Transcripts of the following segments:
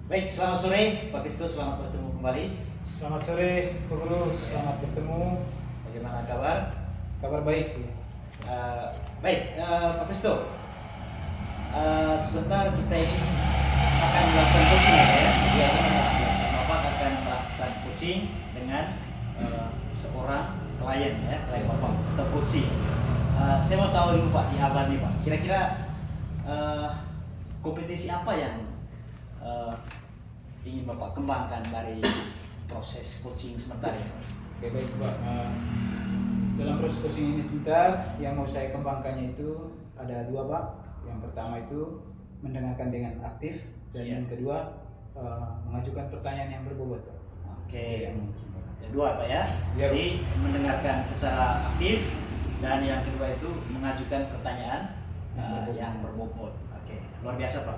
Baik, selamat sore Pak Kristo, selamat bertemu kembali. Selamat sore, Pak Guru. Selamat bertemu. Bagaimana kabar? Kabar baik. Baik, Pak Kristo. Sebentar kita ini akan melakukan coaching ya. Jadi Bapak akan melakukan coaching dengan seorang klien ya, klien Bapak atau coaching. Saya mau tahu dulu Pak, di awal nih Pak. Kira-kira kompetensi apa yang ingin Bapak kembangkan dari proses coaching sebentar ya Pak? Oke, baik Pak. Dalam proses coaching ini sebentar, yang mau saya kembangkannya itu ada dua Pak. Yang pertama itu mendengarkan dengan aktif, dan yang kedua mengajukan pertanyaan yang berbobot Pak. Oke, yang dua Pak ya. Ya. Jadi mendengarkan secara aktif dan yang kedua itu mengajukan pertanyaan yang berbobot. Oke, luar biasa Pak.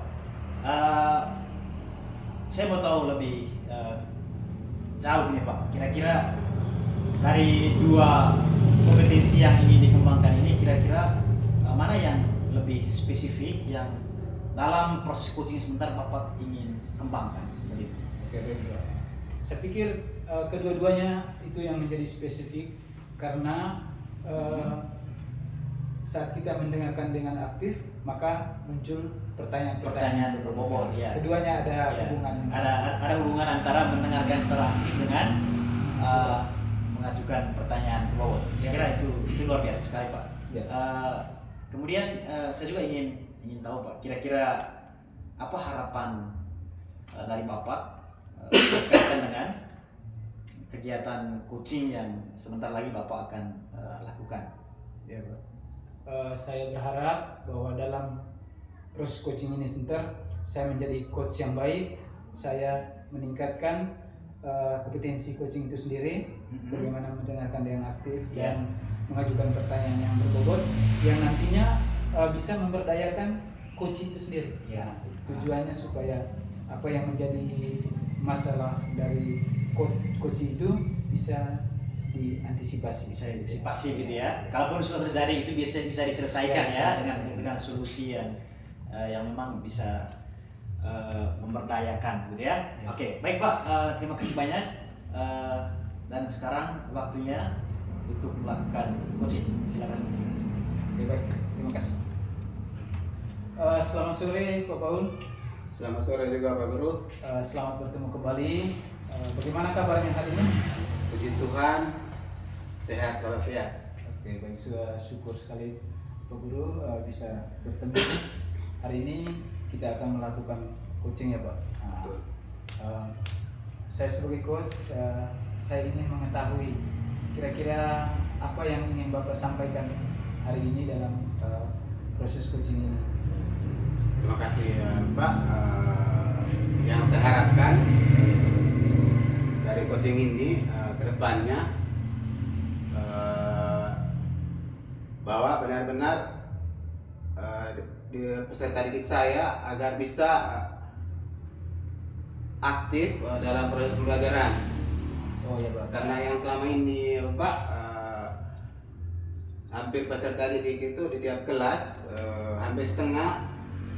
Saya mau tahu lebih jauh nih Pak. Kira-kira dari dua kompetensi yang ingin dikembangkan ini, kira-kira mana yang lebih spesifik yang dalam proses coaching sebentar Bapak ingin kembangkan? Begitu. Oke, baik Pak. Saya pikir kedua-duanya itu yang menjadi spesifik karena saat kita mendengarkan dengan aktif, maka muncul pertanyaan-pertanyaan berbobot ya. Keduanya ada Ya. hubungan. Ada hubungan antara mendengarkan secara aktif dengan mengajukan pertanyaan berbobot. Saya kira itu luar biasa sekali Pak. Ya. Kemudian saya juga ingin tahu Pak, kira-kira apa harapan dari Bapak berkaitan dengan kegiatan coaching yang sebentar lagi Bapak akan lakukan? Ya, Pak. Saya berharap bahwa dalam proses coaching ini sebentar saya menjadi coach yang baik. Saya meningkatkan kompetensi coaching itu sendiri, bagaimana mendengarkan dengan aktif dan mengajukan pertanyaan yang berbobot yang nantinya bisa memberdayakan coaching itu sendiri. Ya. Tujuannya supaya apa yang menjadi masalah dari coaching itu bisa diantisipasi. Bisa diantisipasi gitu ya. Kalaupun sudah terjadi itu bisa diselesaikan Ya, ya, dengan solusi yang memang bisa memberdayakan gitu ya. Oke, baik Pak, terima kasih banyak. Dan sekarang waktunya untuk melakukan coaching. Silakan. Oke, baik, terima kasih. Selamat sore Pak Paul. Selamat sore juga Pak Guru. Selamat bertemu kembali. Bagaimana kabarnya hari ini? Puji Tuhan, sehat walafiat. Oke, baik, sudah syukur sekali Pak Guru bisa bertemu. Hari ini kita akan melakukan coaching ya Pak. Betul. Saya sebagai coach, saya ingin mengetahui kira-kira apa yang ingin Bapak sampaikan hari ini dalam proses coaching ini. Terima kasih Pak. Yang saya harapkan dari coaching ini ke depannya bahwa benar-benar di peserta didik saya agar bisa aktif dalam proses pembelajaran. Oh ya Pak. Karena yang selama ini Pak hampir peserta didik itu di tiap kelas hampir setengah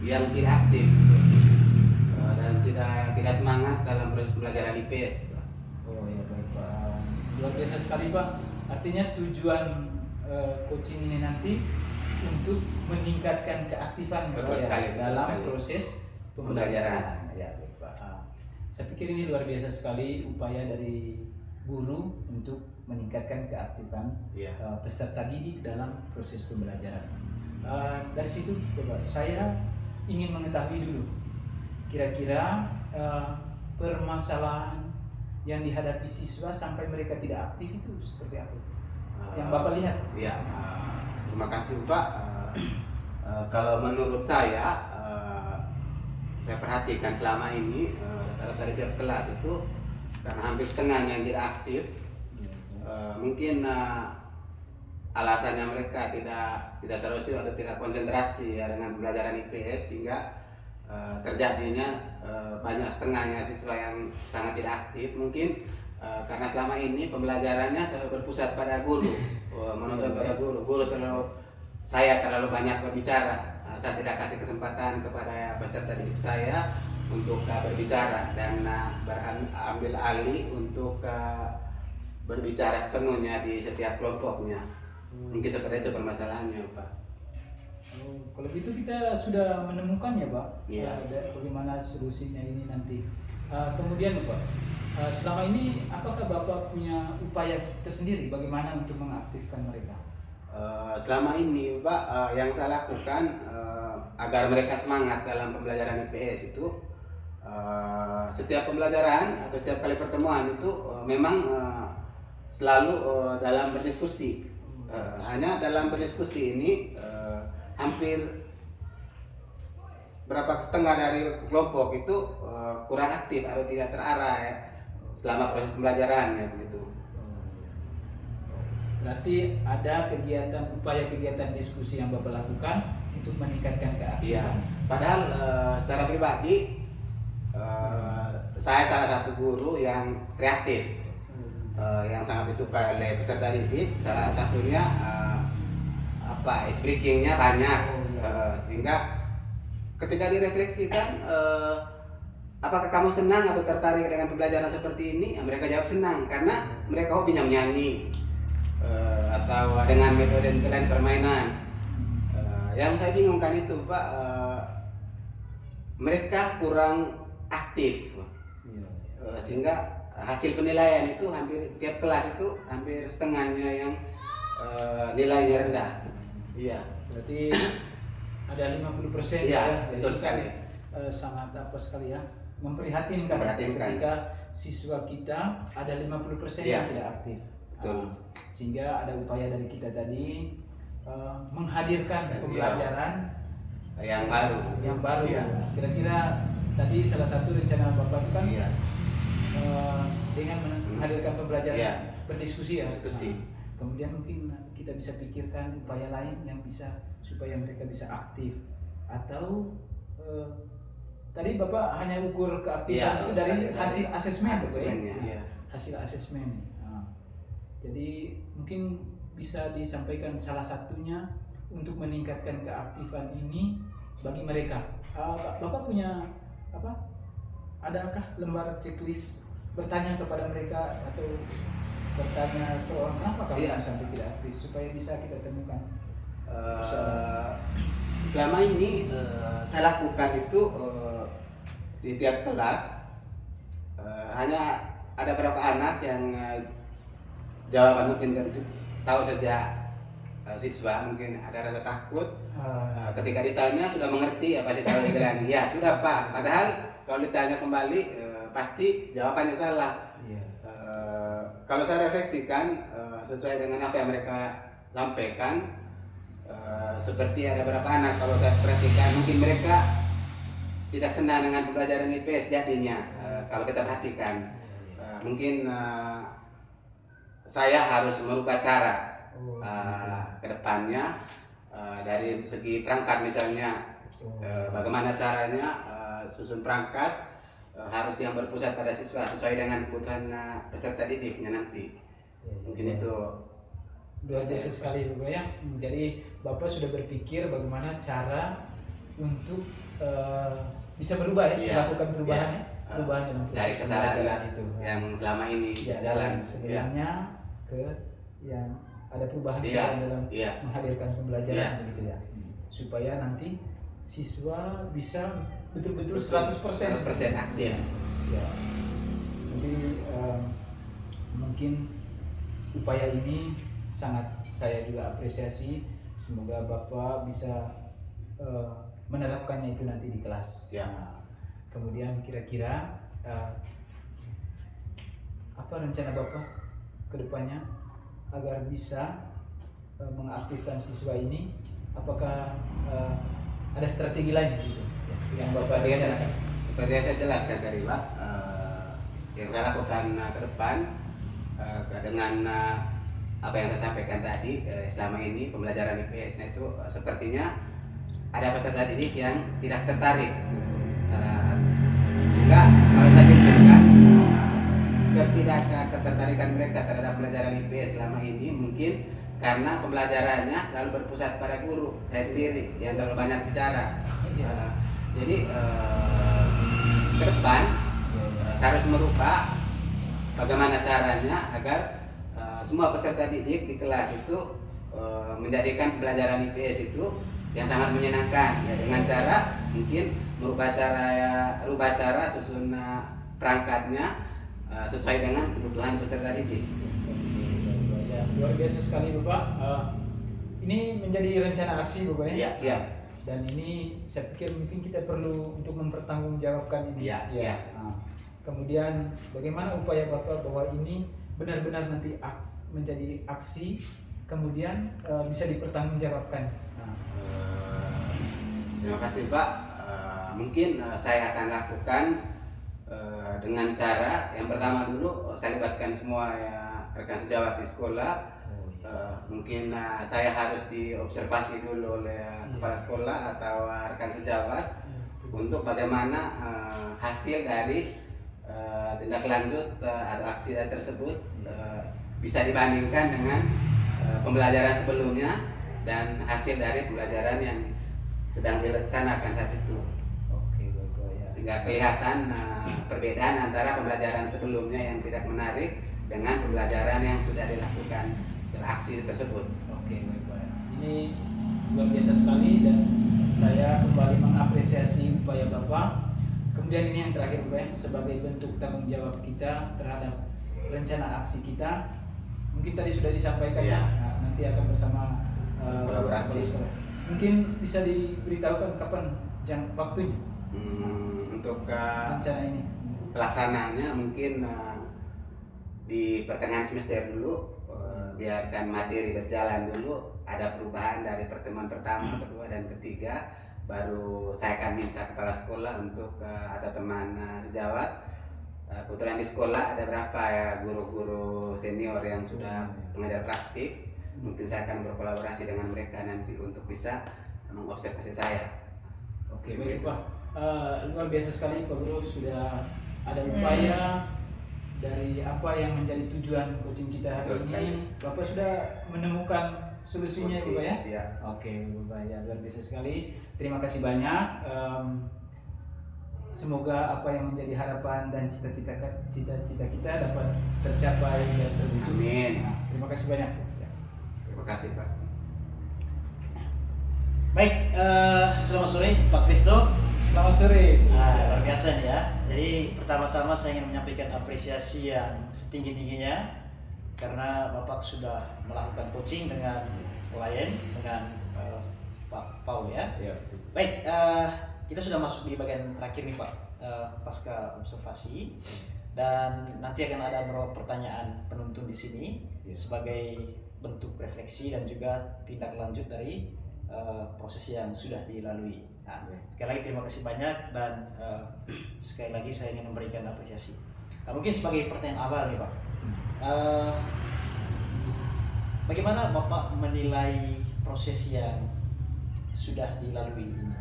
yang tidak aktif dan tidak semangat dalam proses pembelajaran IPS. Oh ya baik Pak. Luar biasa sekali Pak. Artinya tujuan coaching ini nanti untuk meningkatkan keaktifan Betul Pak, sekali, ya, betul dalam sekali. proses pembelajaran. Ya baik Pak. Saya pikir ini luar biasa sekali upaya dari guru untuk meningkatkan keaktifan Iya. peserta didik dalam proses pembelajaran. Dari situ Bapak, saya ingin mengetahui dulu kira-kira permasalahan yang dihadapi siswa sampai mereka tidak aktif itu seperti apa? Yang Bapak lihat? Iya. Terima kasih Pak. Kalau menurut saya perhatikan selama ini dari tiap kelas itu karena hampir setengahnya yang tidak aktif. Mungkin alasannya mereka tidak terus atau tidak konsentrasi ya, dengan pembelajaran IPS sehingga terjadinya banyak setengahnya siswa yang sangat tidak aktif. Mungkin karena selama ini pembelajarannya selalu berpusat pada guru, menonton pada guru terlalu banyak berbicara. Saya tidak kasih kesempatan kepada peserta didik saya untuk berbicara dan ambil alih untuk berbicara sepenuhnya di setiap kelompoknya. Mungkin seperti itu permasalahannya, Pak. Oh, kalau gitu kita sudah menemukan ya Pak, Iya. bagaimana solusinya ini nanti. Kemudian Pak, selama ini apakah Bapak punya upaya tersendiri bagaimana untuk mengaktifkan mereka? Selama ini, Pak, yang saya lakukan agar mereka semangat dalam pembelajaran IPS itu, setiap pembelajaran atau setiap kali pertemuan itu memang selalu dalam berdiskusi. Hanya dalam berdiskusi ini hampir berapa setengah dari kelompok itu kurang aktif atau tidak terarah ya, selama proses pembelajarannya begitu. Berarti ada upaya kegiatan diskusi yang Bapak lakukan untuk meningkatkan keaktifan. Iya. Padahal secara pribadi saya salah satu guru yang kreatif, yang sangat disukai oleh peserta didik. Salah satunya speakingnya banyak, sehingga ketika direfleksikan, apakah kamu senang atau tertarik dengan pembelajaran seperti ini? Mereka jawab senang karena mereka hobinya menyanyi atau dengan metode lain permainan. Yang saya bingungkan itu, Pak, mereka kurang aktif, sehingga hasil penilaian itu hampir tiap kelas itu hampir setengahnya yang nilainya rendah. Iya. Berarti ada 50%. Iya, ya. betul Jadi sekali. Sangat sekali ya, memprihatinkan ketika siswa kita ada 50% Iya. yang tidak aktif. Betul. Sehingga ada upaya dari kita tadi menghadirkan pembelajaran yang baru. Iya. Kira-kira tadi salah satu rencana Bapak itu kan Iya. dengan menghadirkan pembelajaran Iya. berdiskusi ya. Diskusi. Kemudian mungkin kita bisa pikirkan upaya lain yang bisa supaya mereka bisa aktif, atau tadi Bapak hanya ukur keaktifan itu dari hasil asesmen, asesmennya. Iya. hasil asesmen. Jadi mungkin bisa disampaikan salah satunya untuk meningkatkan keaktifan ini bagi mereka. Bapak punya apa? Adakah lembar checklist bertanya kepada mereka atau bertanya ke orang kenapa kamu sampai tidak aktif supaya bisa kita temukan? Selama ini saya lakukan itu di tiap kelas hanya ada beberapa anak yang jawaban mungkin tahu saja siswa, mungkin ada rasa takut ketika ditanya sudah mengerti apa siswa dibilang ya sudah Pak, padahal kalau ditanya kembali pasti jawabannya salah. Kalau saya refleksikan sesuai dengan apa yang mereka sampaikan, seperti ada beberapa anak kalau saya perhatikan mungkin mereka tidak senang dengan pembelajaran IPS jadinya. Kalau kita perhatikan mungkin saya harus merubah cara ke depannya dari segi perangkat misalnya, bagaimana caranya susun perangkat harus yang berpusat pada siswa sesuai dengan kebutuhan peserta didiknya nanti. Mungkin itu luar biasa sekali Bapak ya. Jadi Bapak sudah berpikir bagaimana cara untuk bisa berubah ya, melakukan perubahan dalam dari kesalahan itu yang selama ini jalan sebelumnya ke yang ada perubahan dalam menghadirkan pembelajaran begitu ya, supaya nanti siswa bisa betul-betul 100% aktif. Ya. Jadi mungkin upaya ini sangat saya juga apresiasi. Semoga Bapak bisa menerapkannya itu nanti di kelas. Ya. Nah, kemudian kira-kira apa rencana Bapak ke depannya agar bisa mengaktifkan siswa ini? Apakah ada strategi lain gitu yang Bapak rencanakan? Seperti yang saya jelaskan tadi Pak, yang saya lakukan ke depan dengan apa yang saya sampaikan tadi, selama ini pembelajaran IPS-nya itu sepertinya ada peserta didik yang tidak tertarik, sehingga kalau saya simpulkan ketidaktertarikan mereka terhadap pembelajaran IPS selama ini mungkin karena pembelajarannya selalu berpusat pada guru saya sendiri yang terlalu banyak bicara. Jadi beban, saya harus merubah bagaimana caranya agar semua peserta didik di kelas itu menjadikan pembelajaran IPS itu yang sangat menyenangkan, ya, dengan cara mungkin merubah cara susun perangkatnya sesuai dengan kebutuhan peserta didik. Ya, luar biasa sekali Bapak. Ini menjadi rencana aksi Bapak ya? Iya, siap. Dan ini saya pikir mungkin kita perlu untuk mempertanggungjawabkan ini. Iya, siap. Nah, kemudian bagaimana upaya Bapak bahwa ini benar-benar nanti menjadi aksi, kemudian bisa dipertanggungjawabkan. Nah. Terima kasih Pak. Mungkin saya akan lakukan dengan cara yang pertama dulu saya libatkan semua rekan sejawat di sekolah. Mungkin saya harus diobservasi dulu oleh kepala sekolah atau rekan sejawat untuk bagaimana hasil dari tindak lanjut atau aksi tersebut bisa dibandingkan dengan pembelajaran sebelumnya dan hasil dari pembelajaran yang sedang dilaksanakan saat itu. Oke, baik ya. Sehingga kelihatan perbedaan antara pembelajaran sebelumnya yang tidak menarik dengan pembelajaran yang sudah dilakukan setelah aksi tersebut. Oke, baik. Ini luar biasa sekali dan saya kembali mengapresiasi upaya Bapak. Kemudian ini yang terakhir Bapak, sebagai bentuk tanggung jawab kita terhadap rencana aksi kita. Mungkin tadi sudah disampaikan Ya. Nah, nanti akan bersama Kolaborasi. Mungkin bisa diberitahukan kapan waktunya Untuk rencana ini. pelaksananya mungkin di pertengahan semester dulu, biarkan materi berjalan dulu, ada perubahan dari pertemuan pertama, kedua dan ketiga, baru saya akan minta kepala sekolah untuk atau teman sejawat. Kebetulan di sekolah ada berapa ya guru-guru senior yang sudah pengajar praktik, mungkin saya akan berkolaborasi dengan mereka nanti untuk bisa mengobservasi saya. Oke, baik Pak. Luar biasa sekali Pak Guru, sudah ada upaya dari apa yang menjadi tujuan coaching kita hari Betul sekali. ini. Bapak sudah menemukan solusinya Bapak ya? Iya. Oke, Bapak ya, luar biasa sekali. Terima kasih banyak. Semoga apa yang menjadi harapan dan cita-cita kita dapat tercapai dan terwujud. Amin. Nah, terima kasih banyak. Ya. Terima kasih Pak. Baik, selamat sore Pak Kristo. Selamat sore. Luar biasa nih ya. Jadi pertama-tama saya ingin menyampaikan apresiasi yang setinggi-tingginya karena Bapak sudah melakukan coaching dengan klien, dengan Pak Paul ya. Ya, betul. Baik, kita sudah masuk di bagian terakhir nih Pak, pasca observasi, dan nanti akan ada beberapa pertanyaan penuntun di sini sebagai bentuk refleksi dan juga tindak lanjut dari proses yang sudah dilalui. Nah, sekali lagi terima kasih banyak dan sekali lagi saya ingin memberikan apresiasi. Mungkin sebagai pertanyaan awal nih Pak, bagaimana Bapak menilai proses yang sudah dilalui ini?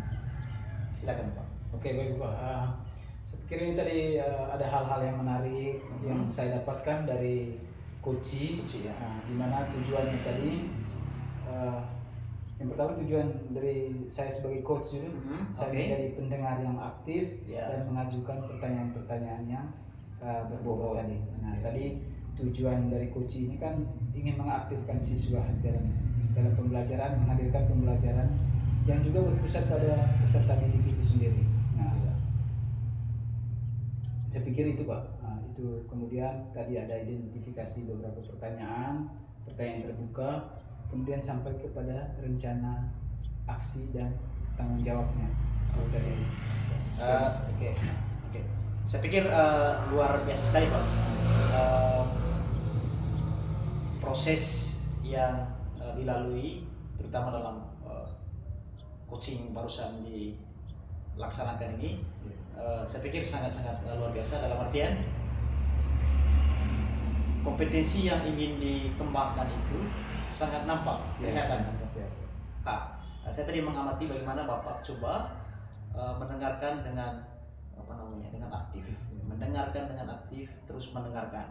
Silakan Pak. Oke, baik Pak. Saya pikir ini tadi ada hal-hal yang menarik yang saya dapatkan dari coaching, ya. di mana tujuannya tadi yang pertama tujuan dari saya sebagai coach itu saya menjadi pendengar yang aktif dan mengajukan pertanyaan-pertanyaan yang berbobot tadi. Nah, tadi tujuan dari coaching ini kan ingin mengaktifkan siswa dalam pembelajaran, menghadirkan pembelajaran yang juga berpusat pada peserta didik itu sendiri. Nah, saya pikir itu Pak. Nah, itu kemudian tadi ada identifikasi beberapa pertanyaan terbuka, kemudian sampai kepada rencana aksi dan tanggung jawabnya. Oke. Saya pikir luar biasa sekali Pak. Proses yang dilalui, terutama dalam coaching barusan dilaksanakan ini, saya pikir sangat-sangat luar biasa dalam artian kompetensi yang ingin dikembangkan itu sangat nampak, kelihatan. Saya tadi mengamati bagaimana Bapak coba mendengarkan dengan dengan aktif, mendengarkan dengan aktif, terus mendengarkan,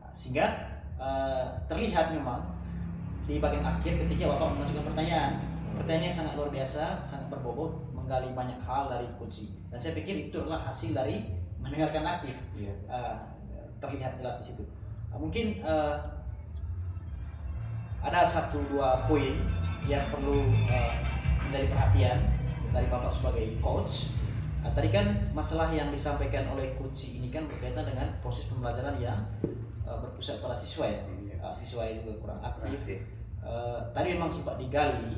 sehingga terlihat memang di bagian akhir ketika Bapak mengajukan pertanyaannya sangat luar biasa, sangat berbobot, menggali banyak hal dari coaching. Dan saya pikir itu adalah hasil dari mendengarkan aktif. Iya. Terlihat jelas di situ. Mungkin ada 1-2 poin yang perlu menjadi perhatian dari Bapak sebagai coach. Tadi kan masalah yang disampaikan oleh coach ini kan berkaitan dengan proses pembelajaran yang berpusat pada siswa ya. Siswa yang juga kurang aktif. Tadi memang sempat digali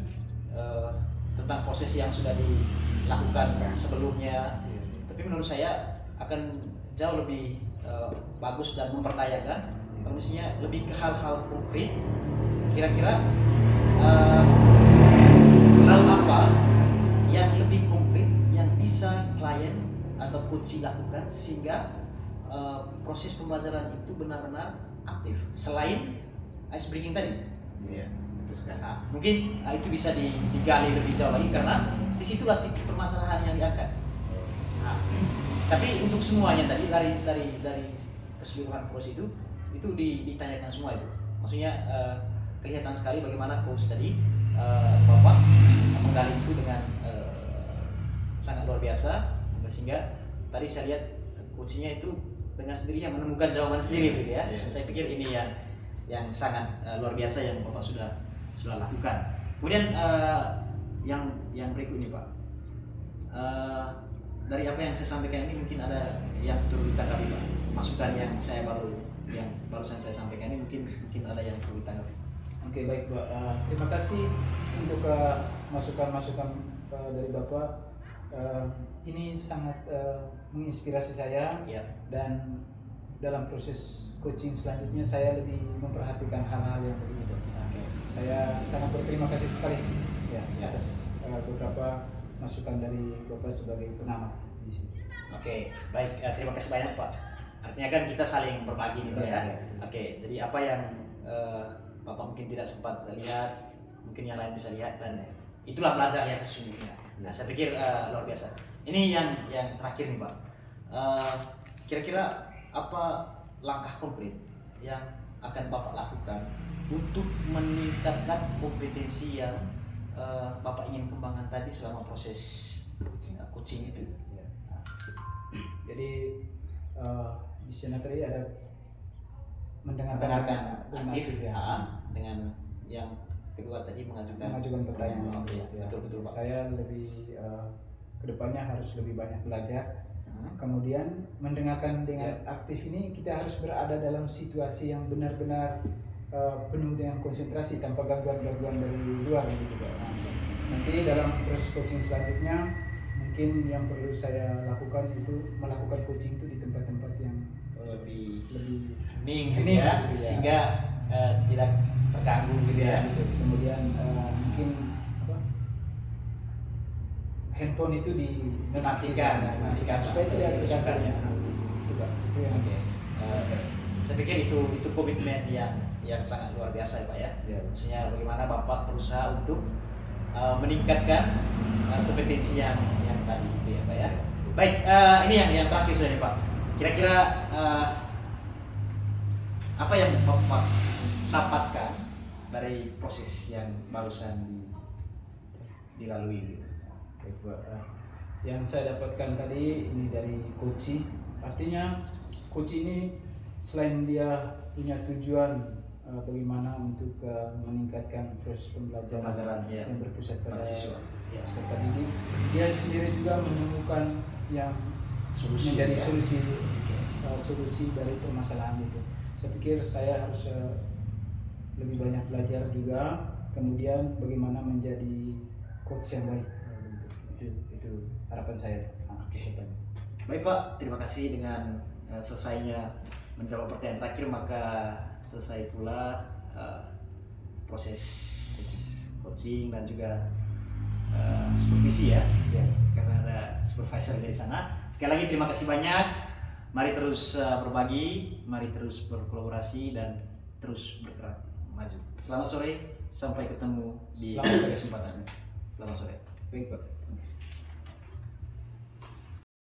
tentang proses yang sudah dilakukan sebelumnya. Tapi menurut saya akan jauh lebih bagus dan memperdayakan kalau misalnya lebih ke hal-hal konkret. Kira-kira hal apa yang lebih konkret yang bisa klien atau coach lakukan sehingga proses pembelajaran itu benar-benar aktif selain ice breaking tadi. Iya, betul sekali. Mungkin itu bisa digali lebih jauh lagi karena disitulah titik permasalahan yang diangkat. Tapi untuk semuanya tadi dari keseluruhan proses itu ditanyakan semua itu. Maksudnya kelihatan sekali bagaimana coach tadi Bapak menggali itu dengan sangat luar biasa sehingga tadi saya lihat coachnya itu dengan sendirinya menemukan jawaban sendiri gitu ya. Yes. Saya pikir ini yang sangat luar biasa yang Bapak sudah lakukan. Kemudian yang berikut ini Pak, dari apa yang saya sampaikan ini mungkin ada yang perlu ditanggapi Pak. Masukan yang barusan saya sampaikan ini mungkin ada yang perlu ditanggapi. Oke, baik Pak. Terima kasih untuk masukan-masukan dari Bapak. Ini sangat menginspirasi saya Ya. dan dalam proses coaching selanjutnya saya lebih memperhatikan hal-hal yang begitu. Saya sangat berterima kasih sekali atas beberapa masukan dari Bapak sebagai pengamat di sini. Oke, baik. Terima kasih banyak Pak. Artinya kan kita saling berbagi nih Pak ya. Oke, jadi apa yang Bapak mungkin tidak sempat lihat, mungkin yang lain bisa lihat dan itulah belajar yang sesungguhnya. Nah, saya pikir luar biasa. Ini yang terakhir nih Pak. Kira-kira apa langkah konkret yang akan Bapak lakukan untuk meningkatkan kompetensi yang Bapak ingin kembangkan tadi selama proses coaching itu? Jadi di sana tadi ada Mendengarkan ya. aktif dengan yang kedua tadi mengajukan pertanyaan. Oke, betul Pak. Saya lebih kedepannya harus lebih banyak belajar. Kemudian mendengarkan dengan aktif ini kita harus berada dalam situasi yang benar-benar penuh dengan konsentrasi tanpa gangguan-gangguan dari luar gitu Pak. Nanti dalam proses coaching selanjutnya mungkin yang perlu saya lakukan itu melakukan coaching itu di tempat-tempat yang lebih hening gitu ya, gitu ya. sehingga tidak terganggu gitu ya. Kemudian mungkin handphone itu dimatikan supaya tidak terganggu. ya. Itu Pak. Itu yang Oke. Saya pikir itu komitmen yang sangat luar biasa ya Pak ya. Ya. Maksudnya bagaimana Bapak berusaha untuk meningkatkan kompetensi yang tadi itu ya Pak ya. Baik, ini yang terakhir sudah nih Pak. Kira-kira apa yang Bapak dapatkan dari proses yang barusan dilalui gitu? Baik, Pak. Yang saya dapatkan tadi ini dari coach. Artinya coach ini selain dia punya tujuan bagaimana untuk meningkatkan proses pembelajaran ya, yang berpusat pada siswa ya. Peserta didik, dia sendiri juga menemukan yang menjadi solusi dari permasalahan itu. Saya pikir saya harus lebih banyak belajar juga, kemudian bagaimana menjadi coach yang baik. Itu harapan saya. Oke. Baik Pak, terima kasih dengan selesainya menjawab pertanyaan terakhir maka selesai pula proses coaching dan juga supervisi ya, karena ada supervisor dari sana. Sekali lagi terima kasih banyak. Mari terus berbagi, mari terus berkolaborasi dan terus bergerak maju. Selamat sore, sampai ketemu di kesempatan. Selamat sore. Baik Pak.